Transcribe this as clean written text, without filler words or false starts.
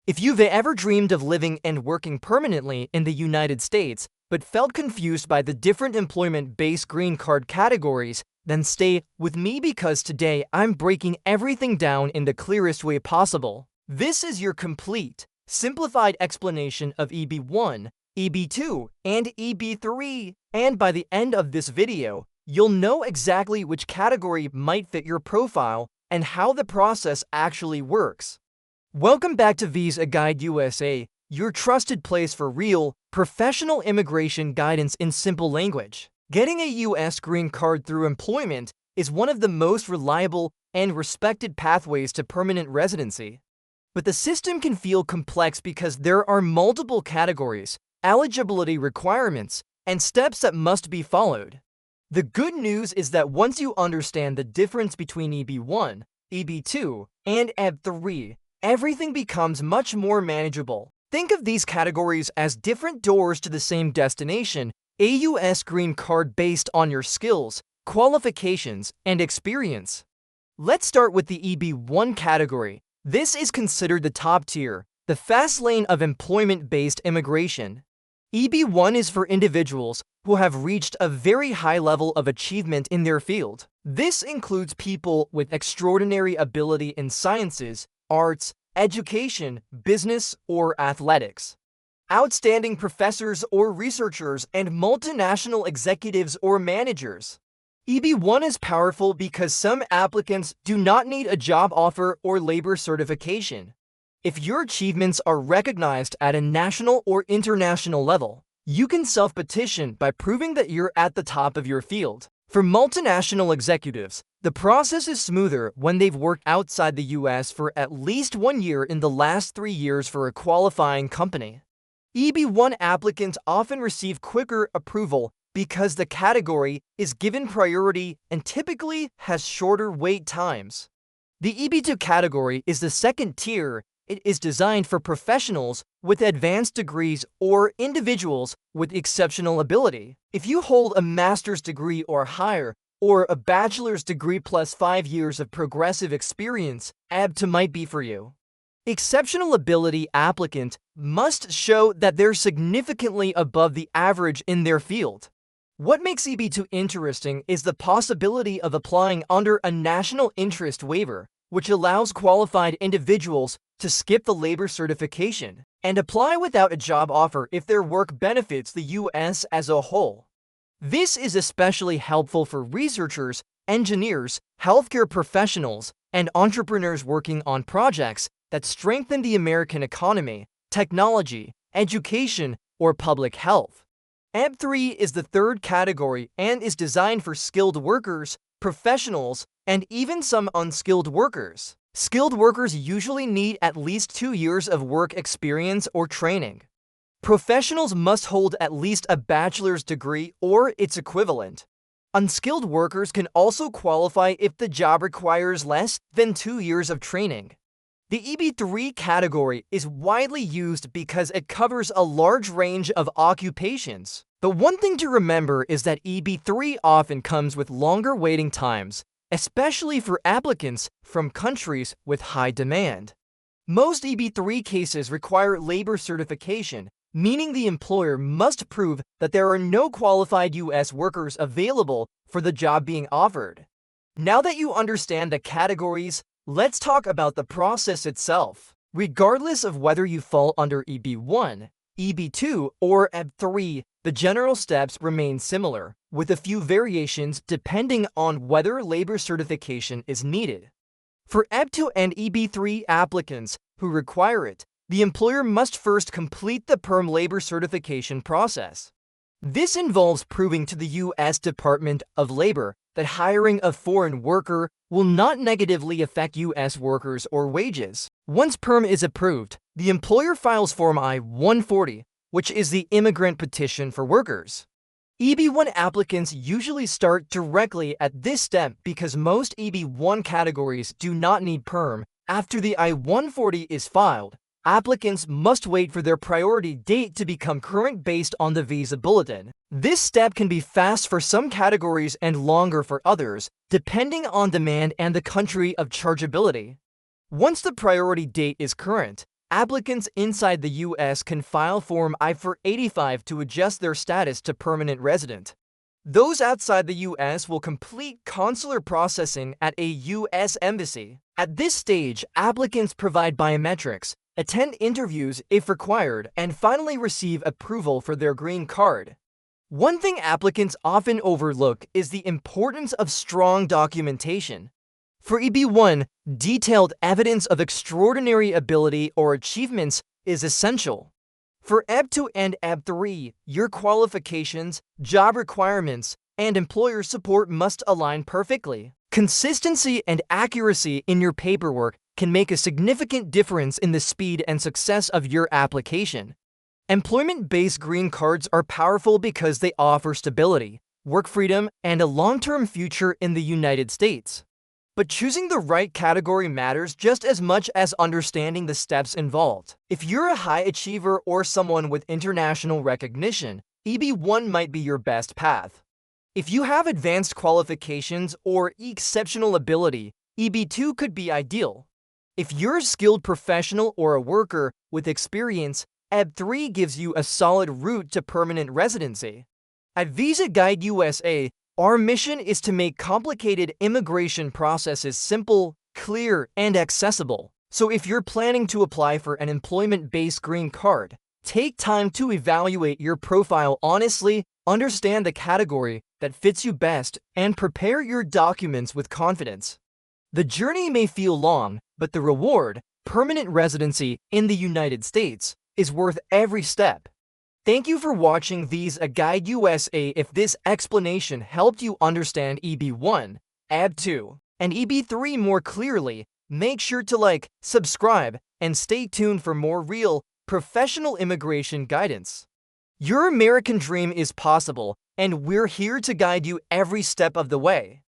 If you've ever dreamed of living and working permanently in the United States, but felt confused by the different employment-based green card categories, then stay with me because today I'm breaking everything down in the clearest way possible. This is your complete, simplified explanation of EB1, EB2, and EB3, and by the end of this video, you'll know exactly which category might fit your profile and how the process actually works. Welcome back to Visa Guide USA, your trusted place for real, professional immigration guidance in simple language. Getting a U.S. green card through employment is one of the most reliable and respected pathways to permanent residency. But the system can feel complex because there are multiple categories, eligibility requirements, and steps that must be followed. The good news is that once you understand the difference between EB1, EB2, and EB3, everything becomes much more manageable. Think of these categories as different doors to the same destination, a U.S. green card based on your skills, qualifications, and experience. Let's start with the EB1 category. This is considered the top tier, the fast lane of employment-based immigration. EB1 is for individuals who have reached a very high level of achievement in their field. This includes people with extraordinary ability in sciences, arts, education, business, or athletics. Outstanding professors or researchers and multinational executives or managers. EB1 is powerful because some applicants do not need a job offer or labor certification. If your achievements are recognized at a national or international level, you can self-petition by proving that you're at the top of your field. For multinational executives, the process is smoother when they've worked outside the U.S. for at least 1 year in the last 3 years for a qualifying company. EB1 applicants often receive quicker approval because the category is given priority and typically has shorter wait times. The EB2 category is the second tier. It is designed for professionals with advanced degrees or individuals with exceptional ability. If you hold a master's degree or higher, or a bachelor's degree plus 5 years of progressive experience, EB2 might be for you. Exceptional ability applicant must show that they're significantly above the average in their field. What makes EB2 interesting is the possibility of applying under a national interest waiver, which allows qualified individuals to skip the labor certification and apply without a job offer if their work benefits the U.S. as a whole. This is especially helpful for researchers, engineers, healthcare professionals, and entrepreneurs working on projects that strengthen the American economy, technology, education, or public health. EB3 is the third category and is designed for skilled workers, professionals, and even some unskilled workers. Skilled workers usually need at least 2 years of work experience or training. Professionals must hold at least a bachelor's degree or its equivalent. Unskilled workers can also qualify if the job requires less than 2 years of training. The EB3 category is widely used because it covers a large range of occupations. But one thing to remember is that EB3 often comes with longer waiting times, especially for applicants from countries with high demand. Most EB3 cases require labor certification, meaning the employer must prove that there are no qualified U.S. workers available for the job being offered. Now that you understand the categories, let's talk about the process itself. Regardless of whether you fall under EB1, EB2, or EB3, the general steps remain similar, with a few variations depending on whether labor certification is needed. For EB2 and EB3 applicants who require it, the employer must first complete the PERM labor certification process. This involves proving to the U.S. Department of Labor that hiring a foreign worker will not negatively affect U.S. workers or wages. Once PERM is approved, the employer files Form I-140, which is the immigrant petition for workers. EB1 applicants usually start directly at this step because most EB1 categories do not need PERM. After the I-140 is filed, applicants must wait for their priority date to become current based on the visa bulletin. This step can be fast for some categories and longer for others, depending on demand and the country of chargeability. Once the priority date is current, applicants inside the US can file Form I-485 to adjust their status to permanent resident. Those outside the US will complete consular processing at a US embassy. At this stage, applicants provide biometrics, attend interviews if required, and finally receive approval for their green card. One thing applicants often overlook is the importance of strong documentation. For EB1, detailed evidence of extraordinary ability or achievements is essential. For EB2 and EB3, your qualifications, job requirements, and employer support must align perfectly. Consistency and accuracy in your paperwork can make a significant difference in the speed and success of your application. Employment-based green cards are powerful because they offer stability, work freedom, and a long-term future in the United States. But choosing the right category matters just as much as understanding the steps involved. If you're a high achiever or someone with international recognition, EB1 might be your best path. If you have advanced qualifications or exceptional ability, EB2 could be ideal. If you're a skilled professional or a worker with experience, EB3 gives you a solid route to permanent residency. At Visa Guide USA, our mission is to make complicated immigration processes simple, clear, and accessible. So if you're planning to apply for an employment-based green card, take time to evaluate your profile honestly, understand the category that fits you best, and prepare your documents with confidence. The journey may feel long, but the reward, permanent residency in the United States, is worth every step. Thank you for watching Visa Guide USA. If this explanation helped you understand EB1, EB2, and EB3 more clearly, make sure to like, subscribe, and stay tuned for more real, professional immigration guidance. Your American dream is possible, and we're here to guide you every step of the way.